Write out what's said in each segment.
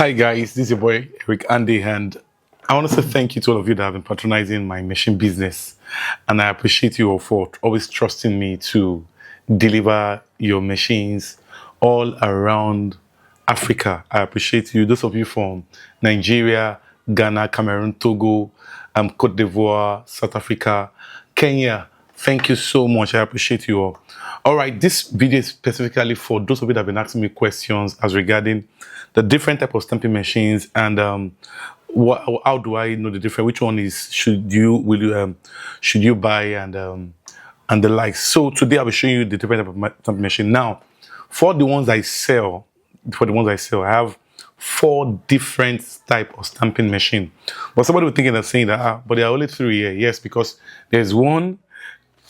Hi guys, this is your boy Eric Andy, and I want to say thank you to all of you that have been patronizing my machine business, and I appreciate you all for always trusting me to deliver your machines all around Africa. I appreciate you. Those of you from Nigeria, Ghana, Cameroon, Togo, Cote d'Ivoire, South Africa, Kenya. Thank you so much. I appreciate you all. All right, this video is specifically for those of you that have been asking me questions as regarding the different type of stamping machines and how do I know the difference? Which one is should you buy and the likes. So today I will show you the different type of stamping machine. Now, for the ones I sell, I have 4 different type of stamping machine. But somebody will thinking of saying that, but there are only 3 here. Yes, because there's one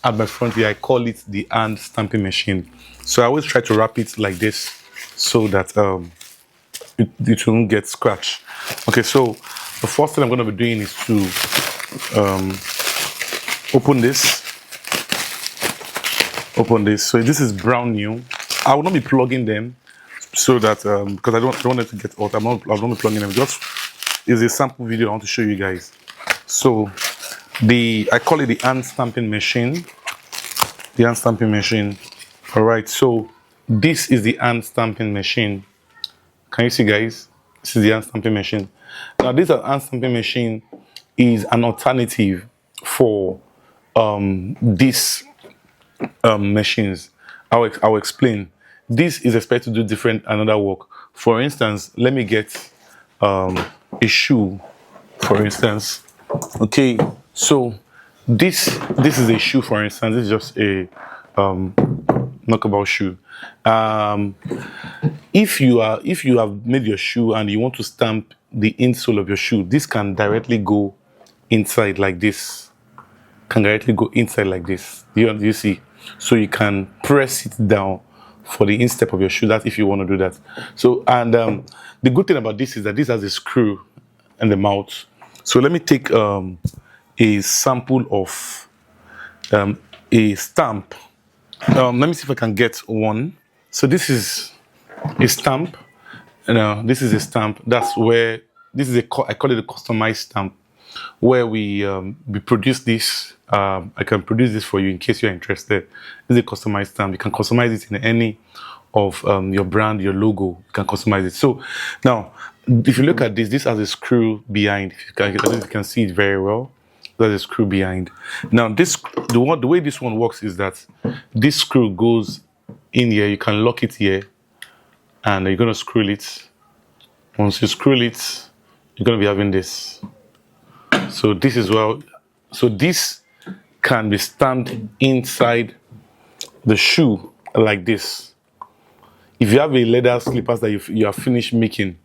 at my front here. I call it the hand stamping machine. So I always try to wrap it like this so that it won't get scratched. Okay, so the first thing I'm going to be doing is to open this. So this is brand new. I will not be plugging them so that because I don't want it to get hot. I won't be plugging them. Just is a sample video I want to show you guys. So I call it the hand stamping machine. The hand stamping machine. All right. So this is the hand stamping machine. Can you see, guys? This is the hand stamping machine. Now, this hand stamping machine is an alternative for these machines. I'll explain. This is expected to do different another work. For instance, let me get a shoe. For instance, okay. So this is a shoe. For instance, this is just a knockabout shoe. If you have made your shoe and you want to stamp the insole of your shoe, this can directly go inside like this. Do you see? So you can press it down for the instep of your shoe. That's if you want to do that. So and the good thing about this is that this has a screw in the mouth. So let me take a sample of a stamp. Let me see if I can get one. So this is a stamp. This is a stamp. That's where I call it a customized stamp, where we produce this. I can produce this for you in case you're interested. This is a customized stamp. You can customize it in any of your brand, your logo. You can customize it. So now, if you look at this has a screw behind. If you can see it very well. There's a screw behind. Now, the way this one works is that this screw goes in here. You can lock it here, and you're gonna screw it. Once you screw it, you're gonna be having this. So this is so this can be stamped inside the shoe like this. If you have a leather slippers that you are finished making,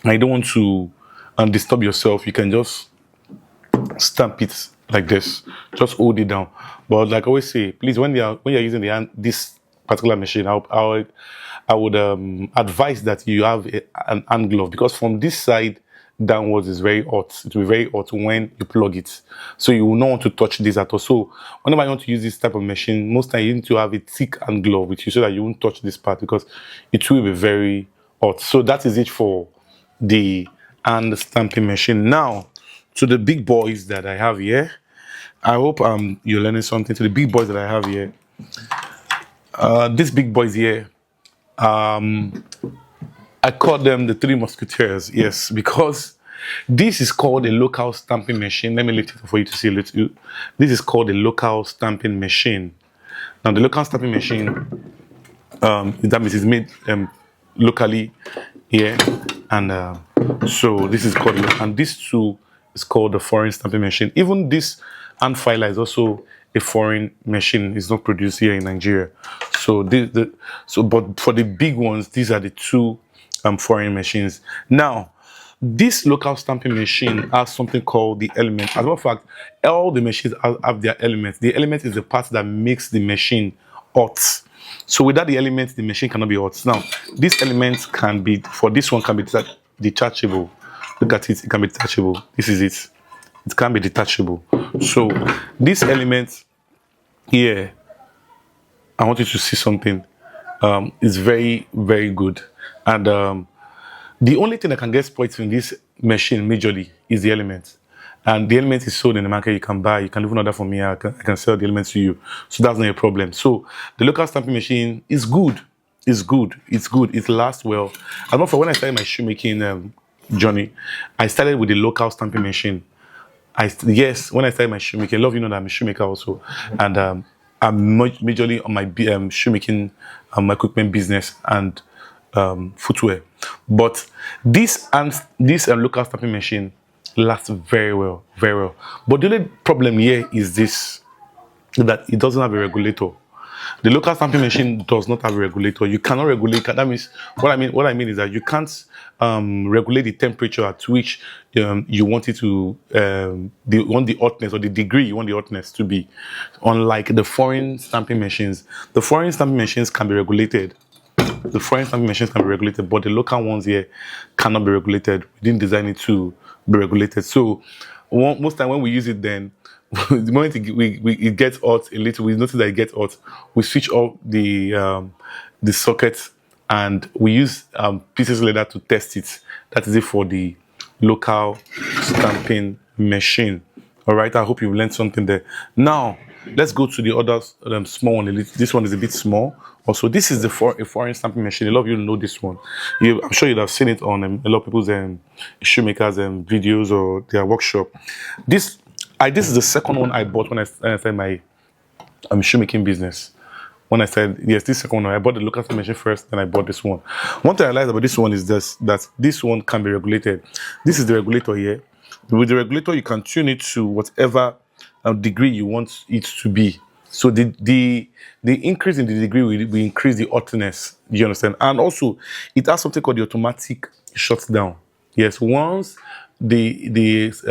and you don't want to disturb yourself, you can just stamp it like this. Just hold it down. But like I always say, please, when you're using this particular machine, I would advise that you have an hand glove, because from this side downwards is very hot. It will be very hot when you plug it. So you will not want to touch this at all. So whenever you want to use this type of machine, most time you need to have a thick hand glove with you so that you won't touch this part, because it will be very hot. So that is it for the hand stamping machine. Now, to the big boys that I have here, I hope you're learning something. To the big boys that I have here, these big boys here, I call them the 3 musketeers. Yes, because this is called a local stamping machine. Let me lift it for you to see. This is called a local stamping machine. Now, the local stamping machine, that means it's made locally here, and so this is called, and this too is called the foreign stamping machine. Even this hand filer is also a foreign machine. It's not produced here in Nigeria. So but for the big ones, these are the 2 foreign machines. Now, this local stamping machine has something called the element. As a matter of fact, all the machines have their elements. The element is the part that makes the machine hot. So without the element, the machine cannot be hot. Now, this element can be detachable. Look at it, it can be detachable. This is it. It can be detachable. So this element here, I want you to see something. It's very, very good. And The only thing that can get spoiled in this machine majorly is the element. And the element is sold in the market. You can buy, you can even order from me. I can sell the elements to you. So that's not a problem. So the local stamping machine is good. It's good. It's good. It lasts well. I remember when I started my shoemaking journey, I started with the local stamping machine. Yes, when I started my shoemaking, I love you know that I'm a shoemaker also, and I'm majorly on my shoemaking equipment business and footwear. But this local stamping machine lasts very well, very well. But the only problem here is this, that it doesn't have a regulator. The local stamping machine does not have a regulator. You cannot regulate. That means what I mean is that you can't regulate the temperature at which you want it to the hotness or the degree you want the hotness to be. Unlike the foreign stamping machines, the foreign stamping machines can be regulated. The foreign stamping machines can be regulated, but the local ones here cannot be regulated. We didn't design it to be regulated. So most time when we use it, then the moment it gets hot a little, we notice that it gets hot. We switch off the socket and we use pieces of leather to test it. That is it for the local stamping machine. All right, I hope you learned something there. Now let's go to the other small one. This one is a bit small. Also, this is a foreign stamping machine. A lot of you know this one. I'm sure you'd have seen it on a lot of people's shoemakers videos or their workshop. This is the second one I bought when I started my shoemaking business. When I said yes, this second one I bought the local stamping machine first, then I bought this one. One thing I realized about this one is that this one can be regulated. This is the regulator here. With the regulator, you can tune it to whatever degree you want it to be. So the increase in the degree will increase the hotness. Do you understand? And also, it has something called the automatic shutdown. Yes, once the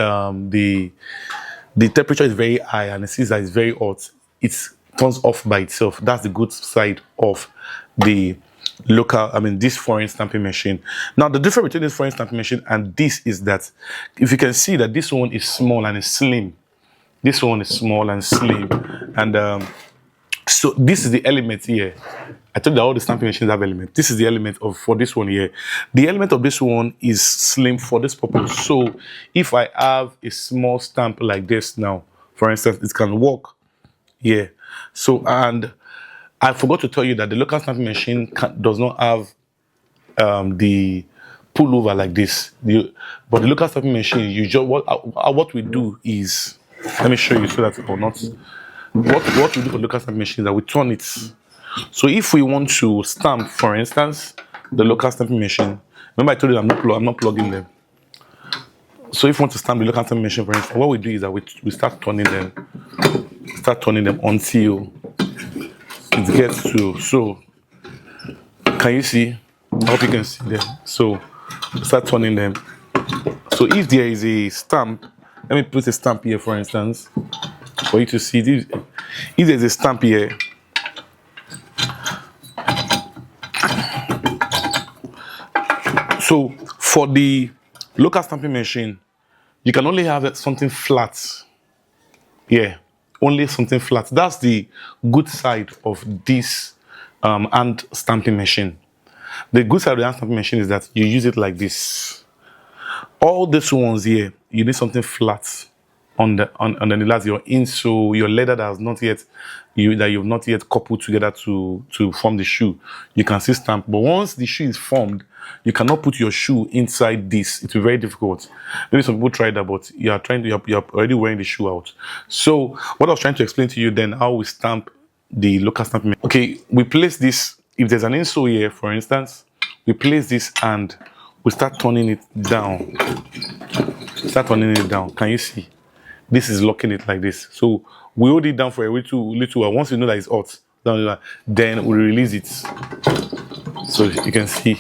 temperature is very high and it sees that it's very hot, it turns off by itself. That's the good side of the this foreign stamping machine. Now, the difference between this foreign stamping machine and this is that if you can see that this one is small and is slim. This one is small and slim. And so this is the element here. I told you that all the stamping machines have elements. This is the element for this one here. The element of this one is slim for this purpose. So if I have a small stamp like this now, for instance, it can work here. So, and I forgot to tell you that the local stamping machine does not have the pullover like this. But the local stamping machine, what we do is, let me show you so that or not. What we do for local stamping machine is that we turn it. So if we want to stamp, for instance, the local stamping machine, remember I told you I'm not plugging them. So if we want to stamp the local stamping machine, for instance, what we do is that we start turning them until it gets to. So can you see? I hope you can see there. So start turning them. So if there is a stamp, let me put a stamp here, for instance, for you to see this. If there's a stamp here, so for the local stamping machine, you can only have something flat. Yeah, only something flat. That's the good side of this hand stamping machine. The good side of the hand stamping machine is that you use it like this. All these ones here, you need something flat on the last, your insole, your leather that has not yet you've not yet coupled together to form the shoe. You can see stamp, but once the shoe is formed, you cannot put your shoe inside this. It's very difficult. Maybe some people try that, but you're already wearing the shoe out. So what I was trying to explain to you then, how we stamp the local stamping. Okay, we place this. If there's an insole here, for instance, we place this and we start turning it down. Start turning it down. Can you see? This is locking it like this. So we hold it down for a little while. Once you know that it's hot, then we release it. So you can see.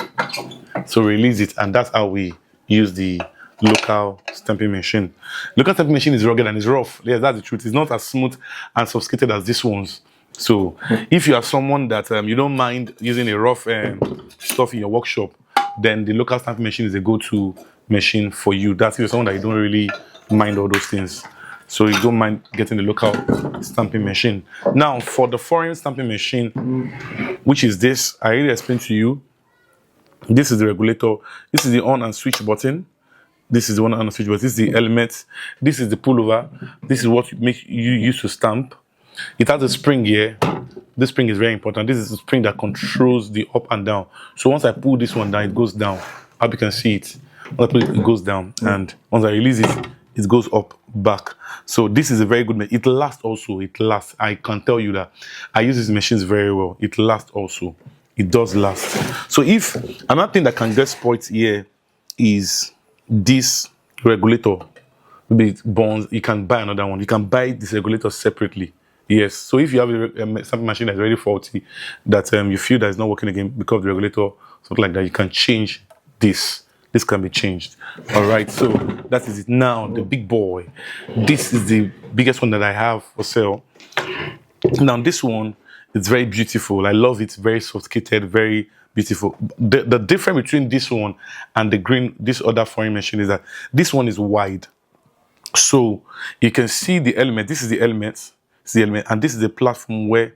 So release it, and that's how we use the local stamping machine. Local stamping machine is rugged and it's rough. Yes, that's the truth. It's not as smooth and sophisticated as these ones. So if you are someone that you don't mind using a rough stuff in your workshop, then the local stamping machine is a go-to machine for you. That's if you're someone that you don't really mind all those things. So you don't mind getting the local stamping machine. Now, for the foreign stamping machine, which is this, I already explained to you. This is the regulator. This is the on and switch button. This is the one on and switch button. This is the element. This is the pullover. This is what you use to stamp. It has a spring here. This spring is very important. This is the spring that controls the up and down. So once I pull this one down, it goes down. I hope you can see it. Once I pull it, it goes down. And once I release it, it goes up, back. So this is a very good machine. It lasts also. It lasts. I can tell you that. I use these machines very well. It lasts also. It does last. So if another thing that can get spoiled here is this regulator. Maybe it burns. You can buy another one. You can buy this regulator separately. Yes. So if you have a stamping machine that's already faulty, that you feel that it's not working again because of the regulator, something like that, you can change this. This can be changed. All right. So that is it. Now the big boy. This is the biggest one that I have for sale. Now this one is very beautiful. I love it. Very sophisticated. Very beautiful. The difference between this one and this other foreign machine is that this one is wide. So you can see the element. This is the element. And this is the platform where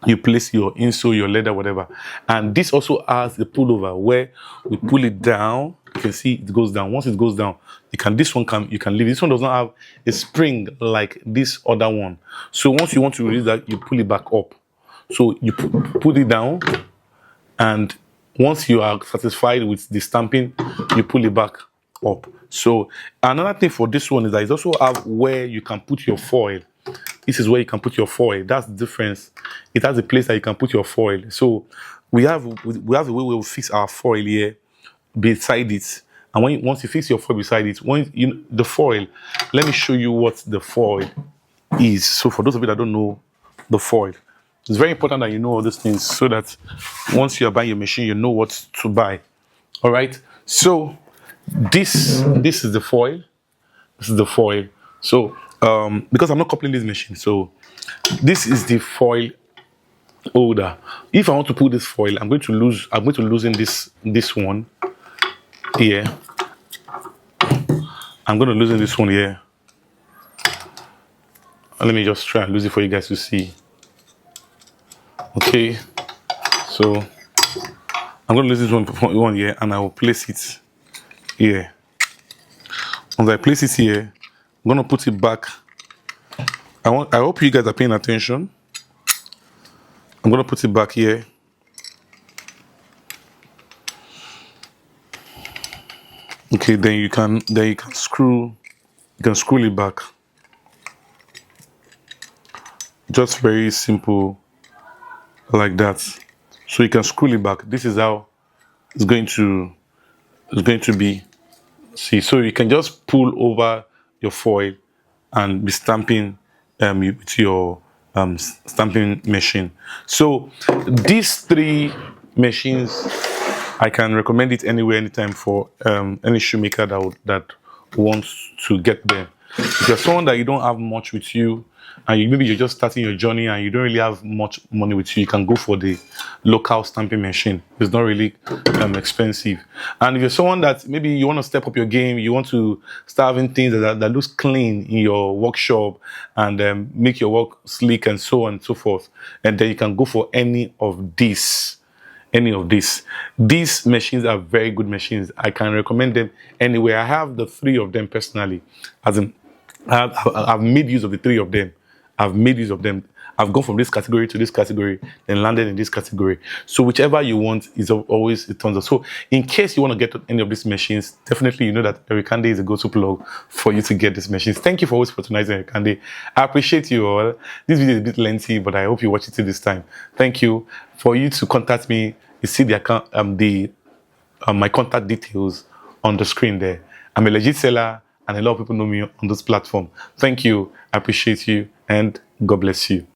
you place your insole, your leather, whatever. And this also has the pullover where we pull it down. You can see it goes down. Once it goes down, you can leave. This one does not have a spring like this other one. So once you want to release that, you pull it back up. So you put it down, and once you are satisfied with the stamping, you pull it back up. So another thing for this one is that it also have where you can put your foil. This is where you can put your foil. That's the difference. It has a place that you can put your foil. So we have a way we'll fix our foil here beside it. And once you fix your foil beside it, the foil, let me show you what the foil is. So for those of you that don't know the foil, it's very important that you know all these things so that once you are buying your machine, you know what to buy. All right. So this is the foil. This is the foil. So because I'm not coupling this machine, so this is the foil holder. If I want to put this foil, I'm going to loosen this one here. I'm going to loosen this one here. Let me just try and lose it for you guys to see. Okay, so I'm going to lose this one here, and I will place it here. Once I place it here, I'm going to put it back. I hope you guys are paying attention. I'm going to put it back here. Okay, then you can screw it back. Just very simple like that. So you can screw it back. This is how it's going to be. See, so you can just pull over your foil and be stamping with your stamping machine. So these three machines, I can recommend it anywhere, anytime for any shoemaker that wants to get them. If you're someone that you don't have much with you, and maybe you're just starting your journey and you don't really have much money with you, you can go for the local stamping machine. It's not really expensive. And if you're someone that maybe you want to step up your game, you want to start having things that looks clean in your workshop and make your work sleek and so on and so forth, and then you can go for any of these. These machines are very good machines. I can recommend them anywhere. I have the three of them personally. As in, I've made use of the three of them. I've gone from this category to this category, then landed in this category. So whichever you want is always it turns out. So in case you want to get any of these machines, definitely you know that Ericande is a go-to plug for you to get these machines. Thank you for always patronizing Ericande. I appreciate you all. This video is a bit lengthy, but I hope you watch it till this time. Thank you. For you to contact me, you see the account, my contact details on the screen there. I'm a legit seller, and a lot of people know me on this platform. Thank you. I appreciate you, and God bless you.